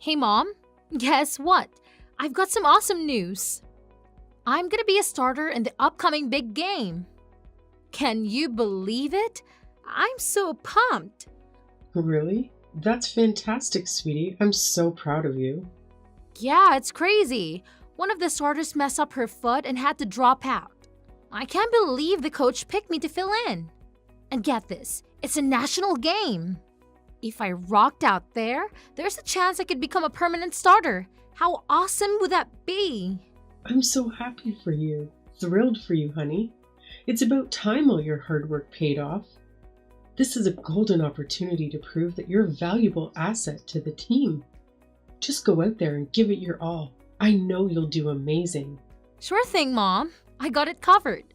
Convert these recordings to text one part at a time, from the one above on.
Hey mom, guess what? I've got some awesome news. I'm gonna be a starter in the upcoming big game. Can you believe it? I'm so pumped. Really? That's fantastic, sweetie. I'm so proud of you. Yeah, it's crazy. One of the starters messed up her foot and had to drop out. I can't believe the coach picked me to fill in. And get this, it's a national game. If I rocked out there, there's a chance I could become a permanent starter. How awesome would that be? I'm so happy for you. Thrilled for you, honey. It's about time all your hard work paid off. This is a golden opportunity to prove that you're a valuable asset to the team. Just go out there and give it your all. I know you'll do amazing. Sure thing, Mom. I got it covered.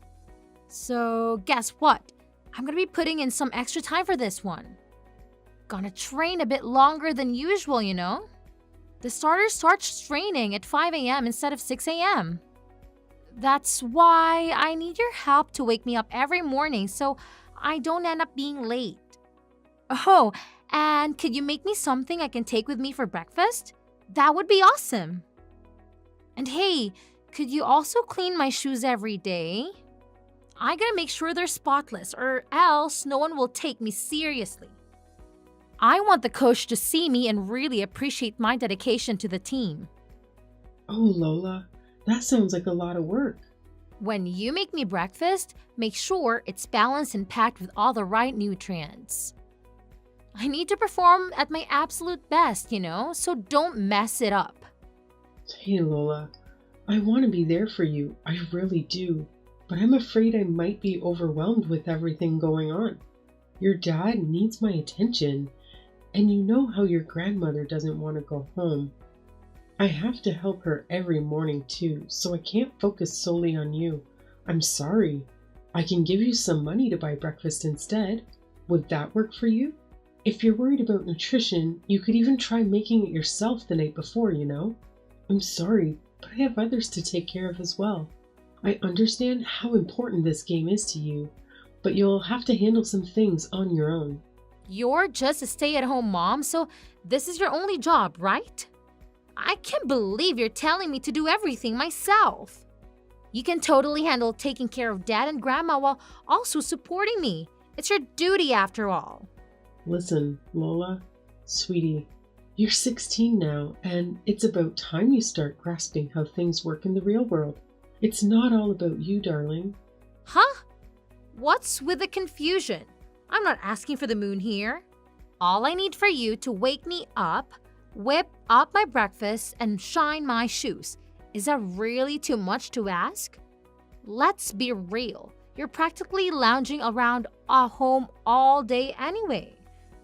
So, guess what? I'm gonna be putting in some extra time for this one. Gonna train a bit longer than usual, you know? The starter starts training at 5 a.m. instead of 6 a.m. That's why I need your help to wake me up every morning so I don't end up being late. Oh, and could you make me something I can take with me for breakfast? That would be awesome. And hey, could you also clean my shoes every day? I gotta make sure they're spotless or else no one will take me seriously. I want the coach to see me and really appreciate my dedication to the team. Oh, Lola, that sounds like a lot of work. When you make me breakfast, make sure it's balanced and packed with all the right nutrients. I need to perform at my absolute best, so don't mess it up. Hey, Lola, I want to be there for you. I really do. But I'm afraid I might be overwhelmed with everything going on. Your dad needs my attention, and you know how your grandmother doesn't want to go home. I have to help her every morning too, so I can't focus solely on you. I'm sorry. I can give you some money to buy breakfast instead. Would that work for you? If you're worried about nutrition, you could even try making it yourself the night before, I'm sorry, but I have others to take care of as well. I understand how important this game is to you, but you'll have to handle some things on your own. You're just a stay-at-home mom, so this is your only job, right? I can't believe you're telling me to do everything myself. You can totally handle taking care of dad and grandma while also supporting me. It's your duty after all. Listen, Lola, sweetie, you're 16 now, and it's about time you start grasping how things work in the real world. It's not all about you, darling. Huh? What's with the confusion? I'm not asking for the moon here. All I need for you to wake me up, whip up my breakfast, and shine my shoes. Is that really too much to ask? Let's be real. You're practically lounging around a home all day anyway.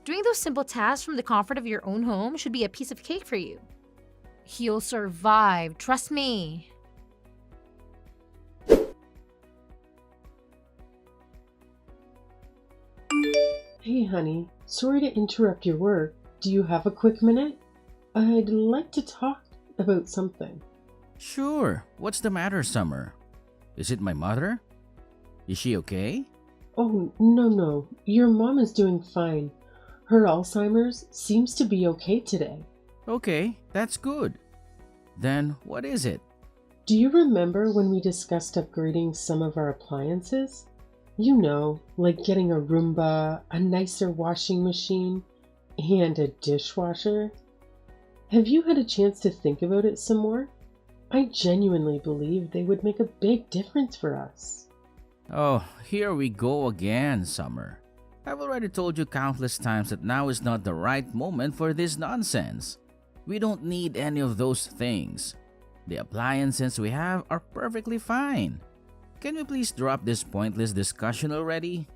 Doing those simple tasks from the comfort of your own home should be a piece of cake for you. You'll survive, trust me. Hey, honey, sorry to interrupt your work. Do you have a quick minute? I'd like to talk about something. Sure. What's the matter, Summer? Is it my mother? Is she okay? Oh, no. Your mom is doing fine. Her Alzheimer's seems to be okay today. Okay, that's good. Then what is it? Do you remember when we discussed upgrading some of our appliances? You know, like getting a Roomba, a nicer washing machine, and a dishwasher. Have you had a chance to think about it some more? I genuinely believe they would make a big difference for us. Oh, here we go again, Summer. I've already told you countless times that now is not the right moment for this nonsense. We don't need any of those things. The appliances we have are perfectly fine. Can we please drop this pointless discussion already?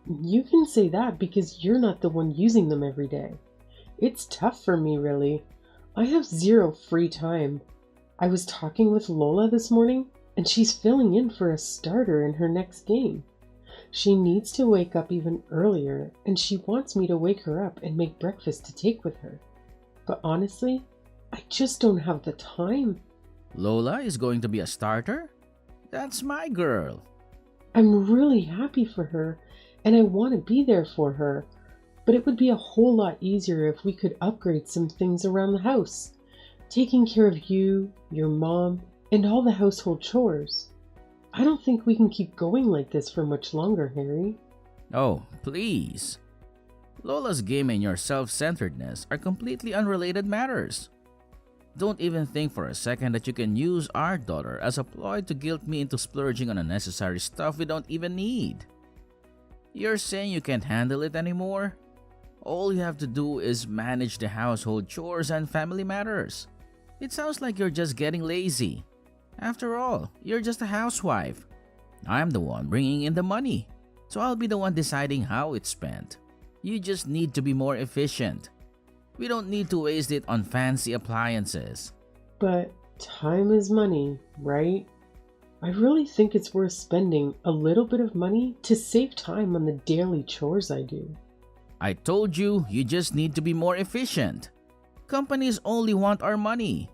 You can say that because you're not the one using them every day. It's tough for me, really. I have zero free time. I was talking with Lola this morning, and she's filling in for a starter in her next game. She needs to wake up even earlier, and she wants me to wake her up and make breakfast to take with her. But honestly, I just don't have the time. Lola is going to be a starter? That's my girl. I'm really happy for her, and I want to be there for her. but it would be a whole lot easier if we could upgrade some things around the house, taking care of you, your mom, and all the household chores. I don't think we can keep going like this for much longer, Harry. Oh, please. Lola's game and your self-centeredness are completely unrelated matters. Don't even think for a second that you can use our daughter as a ploy to guilt me into splurging on unnecessary stuff we don't even need. You're saying you can't handle it anymore? All you have to do is manage the household chores and family matters. It sounds like you're just getting lazy. After all, you're just a housewife. I'm the one bringing in the money, so I'll be the one deciding how it's spent. You just need to be more efficient. We don't need to waste it on fancy appliances. But time is money, right? I really think it's worth spending a little bit of money to save time on the daily chores I do. I told you, you just need to be more efficient. Companies only want our money.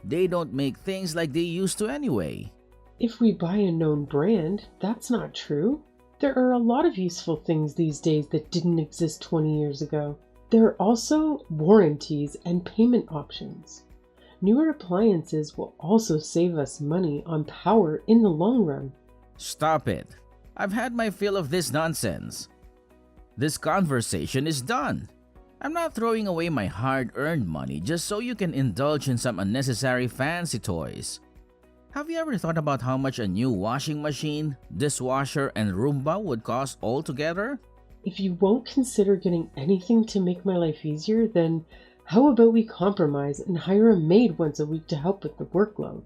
They don't make things like they used to anyway. If we buy a known brand, that's not true. There are a lot of useful things these days that didn't exist 20 years ago. There are also warranties and payment options. Newer appliances will also save us money on power in the long run. Stop it. I've had my fill of this nonsense. This conversation is done. I'm not throwing away my hard-earned money just so you can indulge in some unnecessary fancy toys. Have you ever thought about how much a new washing machine, dishwasher, and Roomba would cost altogether? If you won't consider getting anything to make my life easier, then how about we compromise and hire a maid once a week to help with the workload?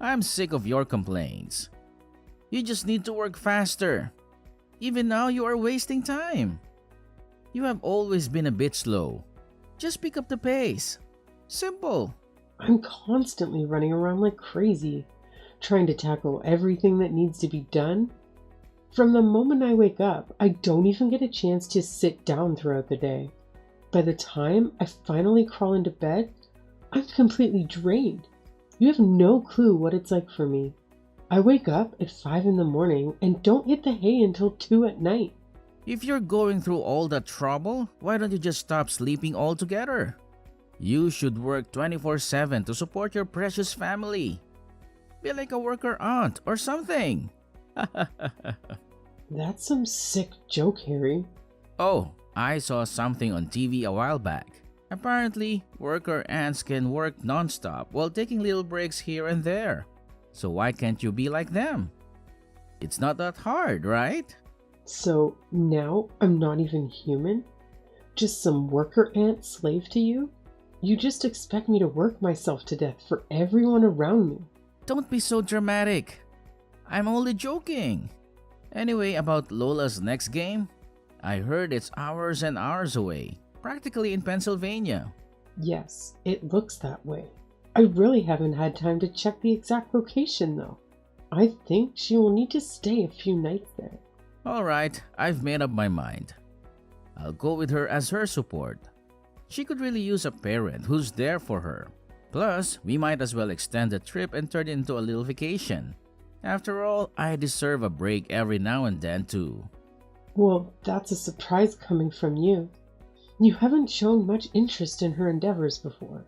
I'm sick of your complaints. You just need to work faster. Even now, you are wasting time. You have always been a bit slow. Just pick up the pace. Simple. I'm constantly running around like crazy, trying to tackle everything that needs to be done. From the moment I wake up, I don't even get a chance to sit down throughout the day. By the time I finally crawl into bed, I'm completely drained. You have no clue what it's like for me. I wake up at 5 in the morning and don't hit the hay until 2 at night. If you're going through all that trouble, why don't you just stop sleeping altogether? You should work 24/7 to support your precious family. Be like a worker aunt or something. That's some sick joke, Harry. Oh, I saw something on TV a while back. Apparently, worker ants can work non-stop while taking little breaks here and there. So why can't you be like them? It's not that hard, right? So now I'm not even human? Just some worker ant slave to you? You just expect me to work myself to death for everyone around me. Don't be so dramatic. I'm only joking. Anyway, about Lola's next game, I heard it's hours and hours away, practically in Pennsylvania. Yes, it looks that way. I really haven't had time to check the exact location though. I think she will need to stay a few nights there. Alright, I've made up my mind. I'll go with her as her support. She could really use a parent who's there for her. Plus, we might as well extend the trip and turn it into a little vacation. After all, I deserve a break every now and then too. Well, that's a surprise coming from you. You haven't shown much interest in her endeavors before.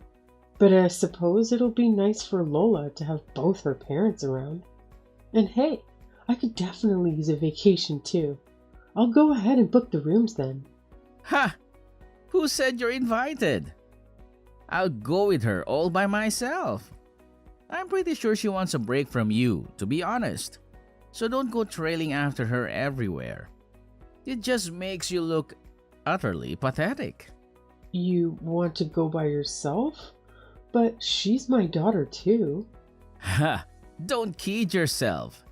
But I suppose it'll be nice for Lola to have both her parents around. And hey, I could definitely use a vacation too. I'll go ahead and book the rooms then. Ha! Who said you're invited? I'll go with her all by myself. I'm pretty sure she wants a break from you, to be honest. So don't go trailing after her everywhere. It just makes you look utterly pathetic. You want to go by yourself? But she's my daughter too. Ha! Don't kid yourself.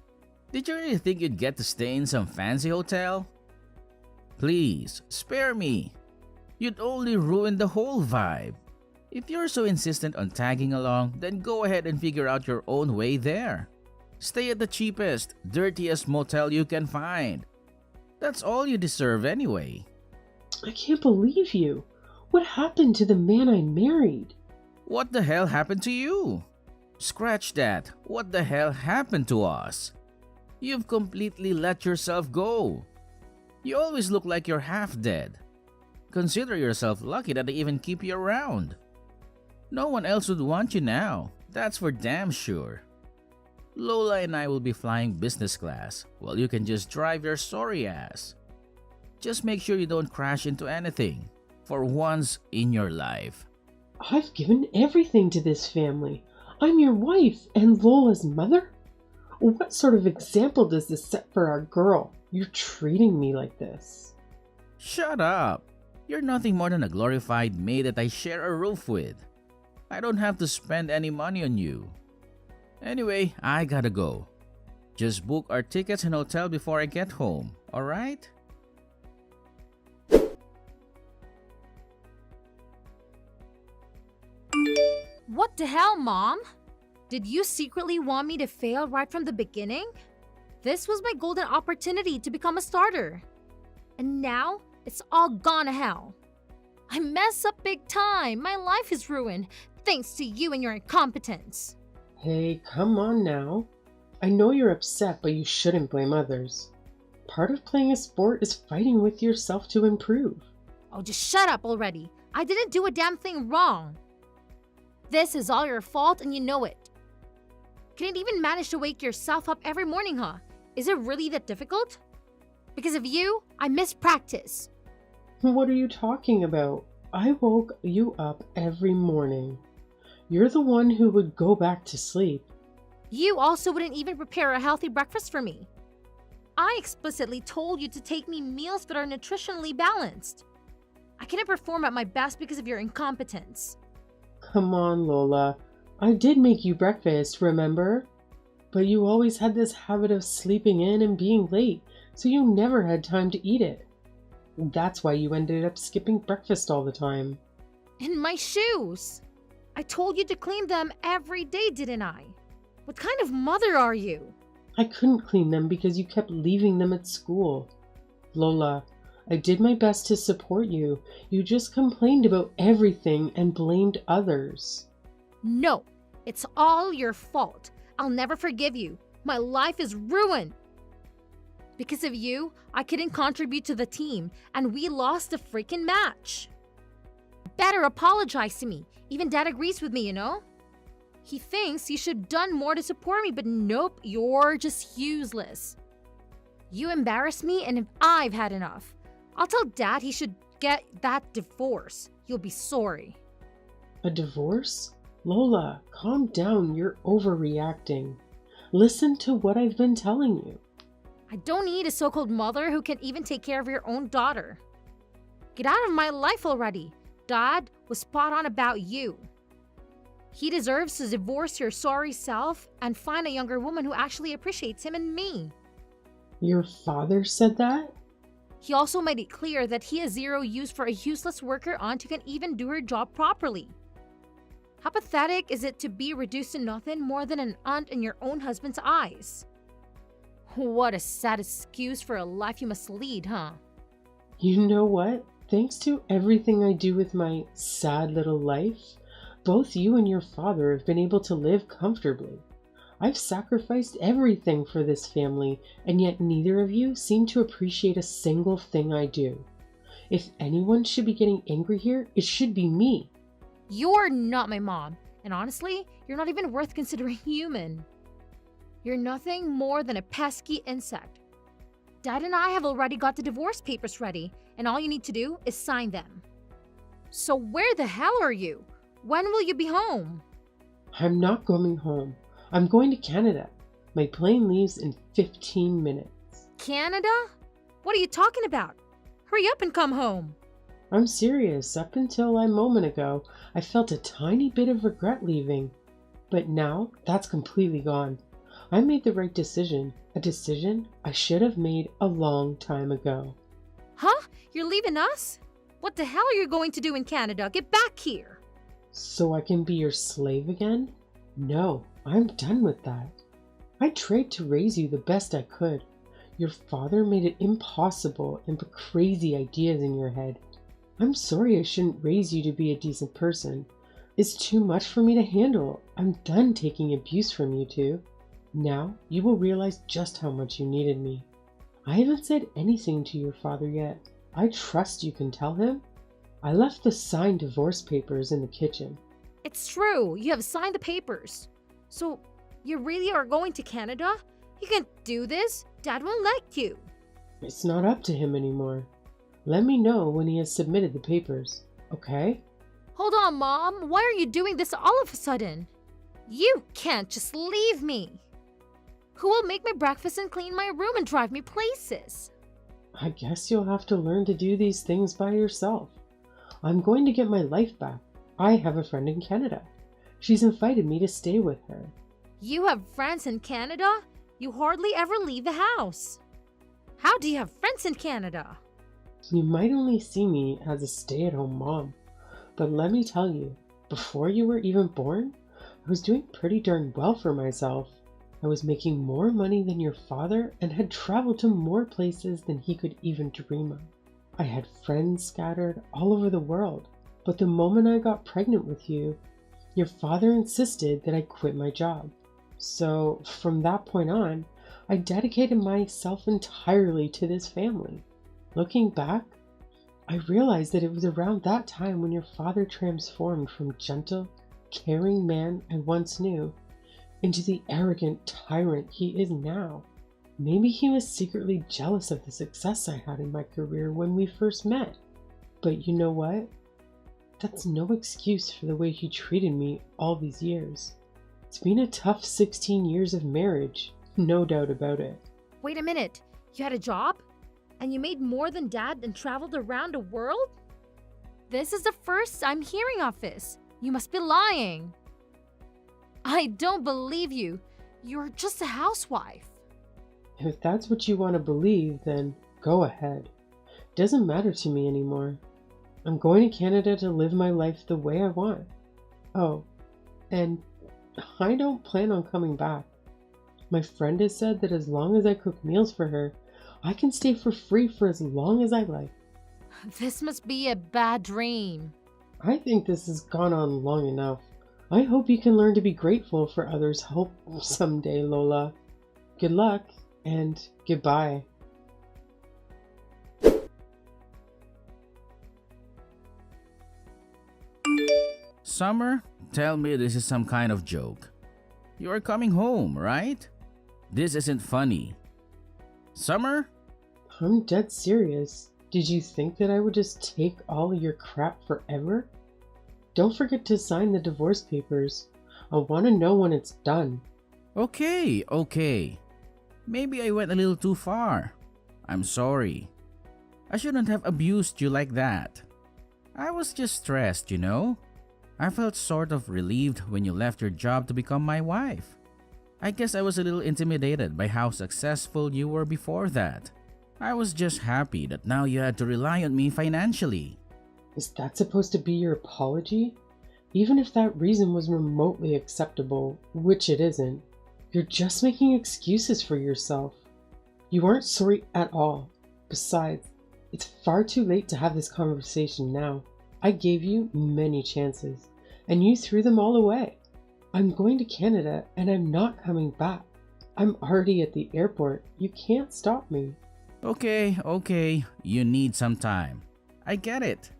Did you really think you'd get to stay in some fancy hotel? Please, spare me. You'd only ruin the whole vibe. If you're so insistent on tagging along, then go ahead and figure out your own way there. Stay at the cheapest, dirtiest motel you can find. That's all you deserve anyway. I can't believe you. What happened to the man I married? What the hell happened to you? Scratch that. What the hell happened to us? You've completely let yourself go. You always look like you're half dead. Consider yourself lucky that they even keep you around. No one else would want you now, that's for damn sure. Lola and I will be flying business class, while you can just drive your sorry ass. Just make sure you don't crash into anything, for once in your life. I've given everything to this family. I'm your wife and Lola's mother? What sort of example does this set for our girl? You're treating me like this. Shut up! You're nothing more than a glorified maid that I share a roof with. I don't have to spend any money on you. Anyway, I gotta go. Just book our tickets and hotel before I get home, alright? What the hell, Mom? Did you secretly want me to fail right from the beginning? This was my golden opportunity to become a starter. And now, it's all gone to hell. I mess up big time. My life is ruined, thanks to you and your incompetence. Hey, come on now. I know you're upset, but you shouldn't blame others. Part of playing a sport is fighting with yourself to improve. Oh, just shut up already. I didn't do a damn thing wrong. This is all your fault and you know it. Couldn't even manage to wake yourself up every morning, huh? Is it really that difficult? Because of you, I missed practice. What are you talking about? I woke you up every morning. You're the one who would go back to sleep. You also wouldn't even prepare a healthy breakfast for me. I explicitly told you to take me meals that are nutritionally balanced. I couldn't perform at my best because of your incompetence. Come on, Lola. I did make you breakfast, remember? But you always had this habit of sleeping in and being late, so you never had time to eat it. That's why you ended up skipping breakfast all the time. And my shoes! I told you to clean them every day, didn't I? What kind of mother are you? I couldn't clean them because you kept leaving them at school. Lola, I did my best to support you. You just complained about everything and blamed others. No, it's all your fault. I'll never forgive you. My life is ruined. Because of you, I couldn't contribute to the team, and we lost the freaking match. Better apologize to me. Even Dad agrees with me, you know? He thinks you should have done more to support me, but nope, you're just useless. You embarrass me, and if I've had enough, I'll tell Dad he should get that divorce. You'll be sorry. A divorce? Lola, calm down. You're overreacting. Listen to what I've been telling you. I don't need a so-called mother who can even take care of your own daughter. Get out of my life already. Dad was spot on about you. He deserves to divorce your sorry self and find a younger woman who actually appreciates him and me. Your father said that? He also made it clear that he has zero use for a useless worker aunt who can even do her job properly. How pathetic is it to be reduced to nothing more than an aunt in your own husband's eyes? What a sad excuse for a life you must lead, huh? You know what? Thanks to everything I do with my sad little life, both you and your father have been able to live comfortably. I've sacrificed everything for this family, and yet neither of you seem to appreciate a single thing I do. If anyone should be getting angry here, it should be me. You're not my mom, and honestly, you're not even worth considering human. You're nothing more than a pesky insect. Dad and I have already got the divorce papers ready, and all you need to do is sign them. So where the hell are you? When will you be home? I'm not going home. I'm going to Canada. My plane leaves in 15 minutes. Canada? What are you talking about? Hurry up and come home. I'm serious. Up until a moment ago, I felt a tiny bit of regret leaving. But now, that's completely gone. I made the right decision. A decision I should have made a long time ago. Huh? You're leaving us? What the hell are you going to do in Canada? Get back here. So I can be your slave again? No, I'm done with that. I tried to raise you the best I could. Your father made it impossible and put crazy ideas in your head. I'm sorry I shouldn't raise you to be a decent person. It's too much for me to handle. I'm done taking abuse from you two. Now you will realize just how much you needed me. I haven't said anything to your father yet. I trust you can tell him. I left the signed divorce papers in the kitchen. It's true, you have signed the papers. So, you really are going to Canada? You can't do this. Dad won't let you. It's not up to him anymore. Let me know when he has submitted the papers, okay? Hold on, Mom. Why are you doing this all of a sudden? You can't just leave me. Who will make my breakfast and clean my room and drive me places? I guess you'll have to learn to do these things by yourself. I'm going to get my life back. I have a friend in Canada. She's invited me to stay with her. You have friends in Canada? You hardly ever leave the house. How do you have friends in Canada? You might only see me as a stay-at-home mom, but let me tell you, before you were even born, I was doing pretty darn well for myself. I was making more money than your father and had traveled to more places than he could even dream of. I had friends scattered all over the world, but the moment I got pregnant with you, your father insisted that I quit my job. So from that point on, I dedicated myself entirely to this family. Looking back, I realized that it was around that time when your father transformed from gentle, caring man I once knew into the arrogant tyrant he is now. Maybe he was secretly jealous of the success I had in my career when we first met. But you know what? That's no excuse for the way he treated me all these years. It's been a tough 16 years of marriage, no doubt about it. Wait a minute. You had a job? And you made more than Dad and traveled around the world? This is the first I'm hearing of this. You must be lying. I don't believe you. You're just a housewife. If that's what you want to believe, then go ahead. Doesn't matter to me anymore. I'm going to Canada to live my life the way I want. Oh, and I don't plan on coming back. My friend has said that as long as I cook meals for her, I can stay for free for as long as I like. This must be a bad dream. I think this has gone on long enough. I hope you can learn to be grateful for others' help someday, Lola. Good luck, and goodbye. Summer, tell me this is some kind of joke. You are coming home, right? This isn't funny. Summer? I'm dead serious. Did you think that I would just take all of your crap forever? Don't forget to sign the divorce papers. I want to know when it's done. Okay. Maybe I went a little too far. I'm sorry. I shouldn't have abused you like that. I was just stressed, you know? I felt sort of relieved when you left your job to become my wife. I guess I was a little intimidated by how successful you were before that. I was just happy that now you had to rely on me financially. Is that supposed to be your apology? Even if that reason was remotely acceptable, which it isn't, you're just making excuses for yourself. You aren't sorry at all. Besides, it's far too late to have this conversation now. I gave you many chances, and you threw them all away. I'm going to Canada, and I'm not coming back. I'm already at the airport. You can't stop me. Okay. You need some time. I get it.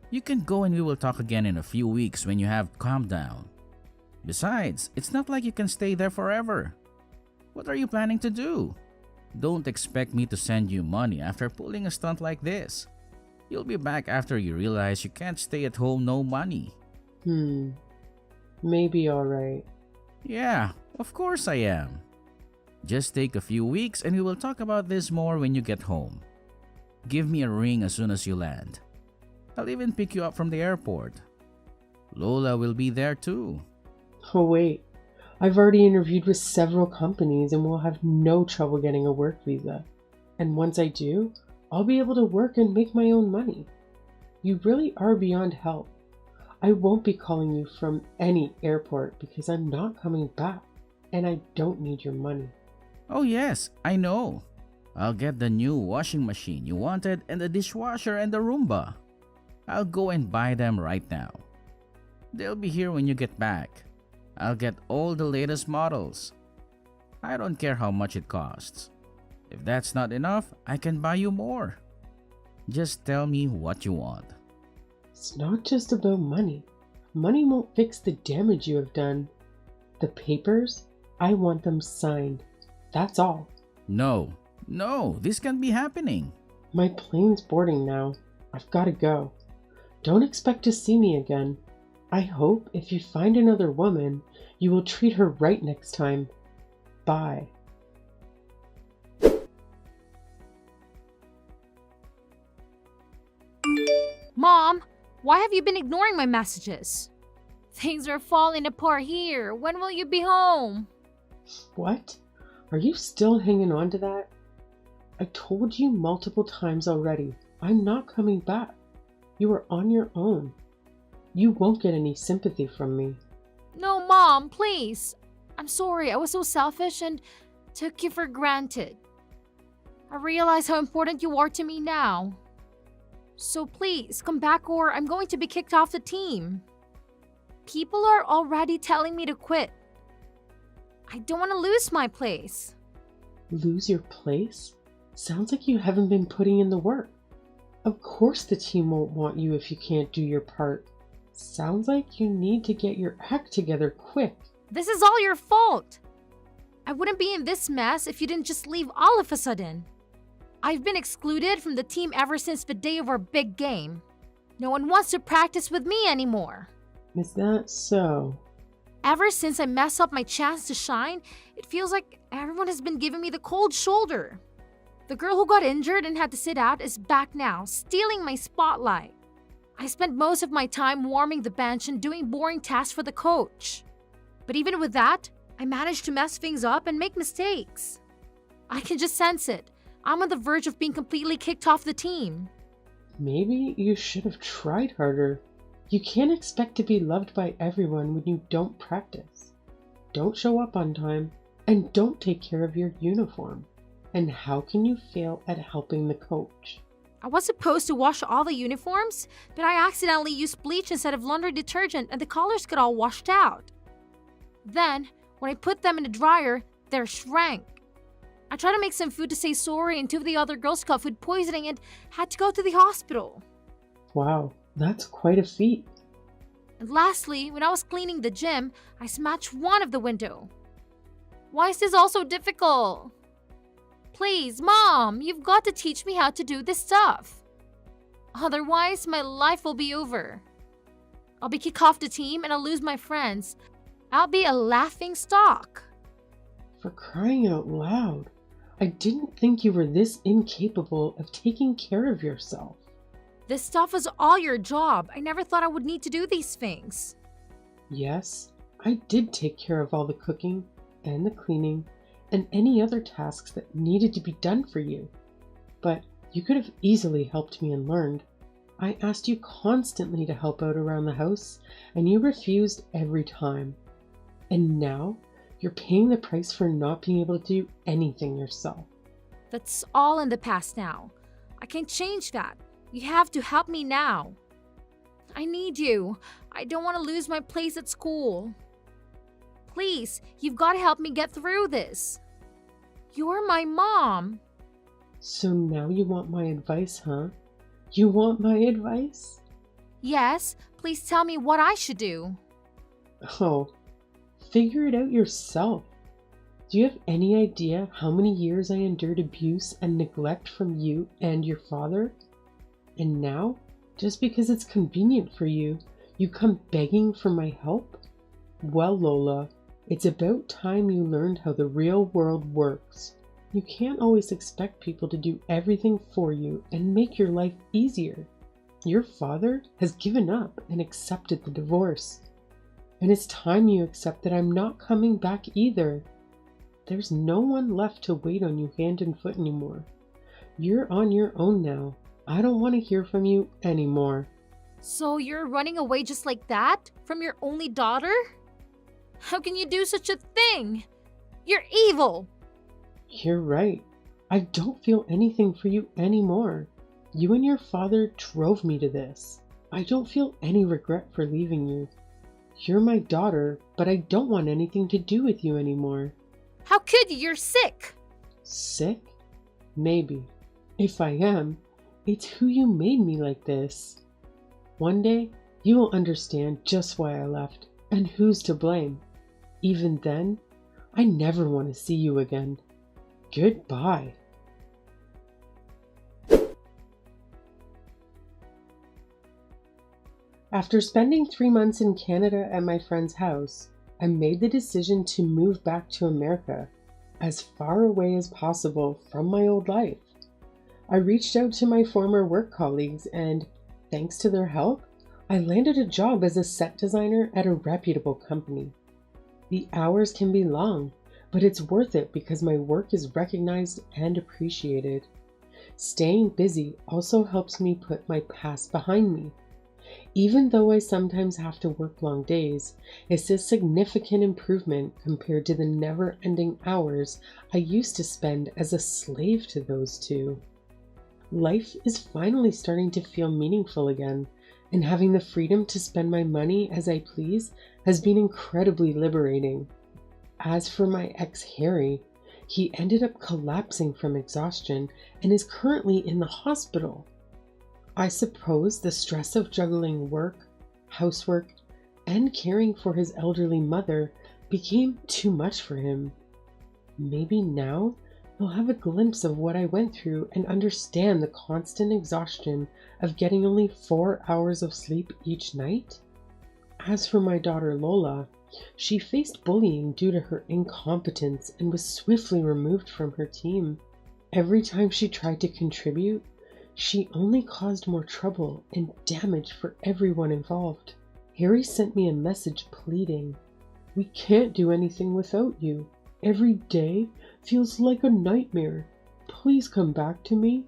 You can go and we will talk again in a few weeks when you have calmed down. Besides, it's not like you can stay there forever. What are you planning to do? Don't expect me to send you money after pulling a stunt like this. You'll be back after you realize you can't stay at home no money. Maybe alright. Yeah, of course I am. Just take a few weeks and we will talk about this more when you get home. Give me a ring as soon as you land. I'll even pick you up from the airport. Lola will be there too. Oh wait, I've already interviewed with several companies and will have no trouble getting a work visa. And once I do, I'll be able to work and make my own money. You really are beyond help. I won't be calling you from any airport because I'm not coming back and I don't need your money. Oh yes, I know. I'll get the new washing machine you wanted and the dishwasher and the Roomba. I'll go and buy them right now. They'll be here when you get back. I'll get all the latest models. I don't care how much it costs. If that's not enough, I can buy you more. Just tell me what you want. It's not just about money. Money won't fix the damage you have done. The papers, I want them signed. That's all. No, this can't be happening. My plane's boarding now. I've got to go. Don't expect to see me again. I hope if you find another woman, you will treat her right next time. Bye. Mom, why have you been ignoring my messages? Things are falling apart here. When will you be home? What? Are you still hanging on to that? I told you multiple times already. I'm not coming back. You are on your own. You won't get any sympathy from me. No, Mom, please. I'm sorry, I was so selfish and took you for granted. I realize how important you are to me now. So please, come back or I'm going to be kicked off the team. People are already telling me to quit. I don't want to lose my place. Lose your place? Sounds like you haven't been putting in the work. Of course the team won't want you if you can't do your part. Sounds like you need to get your act together quick. This is all your fault. I wouldn't be in this mess if you didn't just leave all of a sudden. I've been excluded from the team ever since the day of our big game. No one wants to practice with me anymore. Is that so? Ever since I messed up my chance to shine, it feels like everyone has been giving me the cold shoulder. The girl who got injured and had to sit out is back now, stealing my spotlight. I spent most of my time warming the bench and doing boring tasks for the coach. But even with that, I managed to mess things up and make mistakes. I can just sense it. I'm on the verge of being completely kicked off the team. Maybe you should have tried harder. You can't expect to be loved by everyone when you don't practice, don't show up on time, and don't take care of your uniform. And how can you fail at helping the coach? I was supposed to wash all the uniforms, but I accidentally used bleach instead of laundry detergent and the colors got all washed out. Then, when I put them in the dryer, they shrank. I tried to make some food to say sorry and two of the other girls got food poisoning and had to go to the hospital. Wow, that's quite a feat. And lastly, when I was cleaning the gym, I smashed one of the window. Why is this all so difficult? Please, Mom, you've got to teach me how to do this stuff. Otherwise, my life will be over. I'll be kicked off the team and I'll lose my friends. I'll be a laughing stock. For crying out loud, I didn't think you were this incapable of taking care of yourself. This stuff is all your job. I never thought I would need to do these things. Yes, I did take care of all the cooking and the cleaning and any other tasks that needed to be done for you. But you could have easily helped me and learned. I asked you constantly to help out around the house, and you refused every time. And now, you're paying the price for not being able to do anything yourself. That's all in the past now. I can't change that. You have to help me now. I need you. I don't want to lose my place at school. Please, you've got to help me get through this. You're my mom. So now you want my advice, huh? You want my advice? Yes, please tell me what I should do. Oh, figure it out yourself. Do you have any idea how many years I endured abuse and neglect from you and your father? And now, just because it's convenient for you, you come begging for my help? Well, Lola, it's about time you learned how the real world works. You can't always expect people to do everything for you and make your life easier. Your father has given up and accepted the divorce. And it's time you accept that I'm not coming back either. There's no one left to wait on you hand and foot anymore. You're on your own now. I don't want to hear from you anymore. So you're running away just like that? From your only daughter? How can you do such a thing? You're evil! You're right. I don't feel anything for you anymore. You and your father drove me to this. I don't feel any regret for leaving you. You're my daughter, but I don't want anything to do with you anymore. How could you? You're sick! Sick? Maybe. If I am, it's who you made me like this. One day, you will understand just why I left and who's to blame. Even then, I never want to see you again. Goodbye. After spending 3 months in Canada at my friend's house, I made the decision to move back to America, as far away as possible from my old life. I reached out to my former work colleagues and, thanks to their help, I landed a job as a set designer at a reputable company. The hours can be long, but it's worth it because my work is recognized and appreciated. Staying busy also helps me put my past behind me. Even though I sometimes have to work long days, it's a significant improvement compared to the never-ending hours I used to spend as a slave to those two. Life is finally starting to feel meaningful again, and having the freedom to spend my money as I please has been incredibly liberating. As for my ex Harry, he ended up collapsing from exhaustion and is currently in the hospital. I suppose the stress of juggling work, housework, and caring for his elderly mother became too much for him. Maybe now he'll have a glimpse of what I went through and understand the constant exhaustion of getting only 4 hours of sleep each night. As for my daughter Lola, she faced bullying due to her incompetence and was swiftly removed from her team. Every time she tried to contribute, she only caused more trouble and damage for everyone involved. Harry sent me a message pleading, "We can't do anything without you. Every day feels like a nightmare. Please come back to me."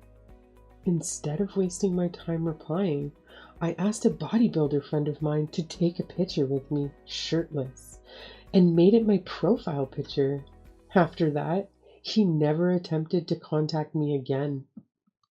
Instead of wasting my time replying, I asked a bodybuilder friend of mine to take a picture with me, shirtless, and made it my profile picture. After that, he never attempted to contact me again.